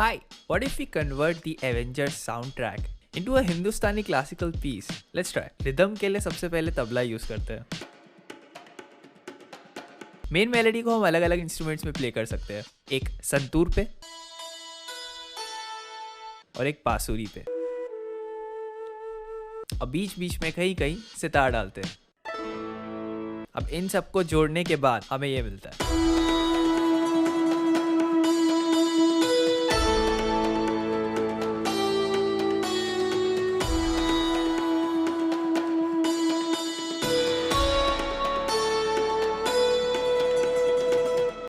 Hi, what if we convert the Avengers soundtrack into a Hindustani classical piece? Let's try. Rhythm के लिए सबसे पहले tabla use करते हैं. मेन मेलोडी को हम अलग अलग इंस्ट्रूमेंट्स में प्ले कर सकते हैं. एक संतूर पे और एक बांसुरी पे. अब बीच बीच में कहीं कहीं सितार डालते हैं. अब इन सबको जोड़ने के बाद हमें ये मिलता है.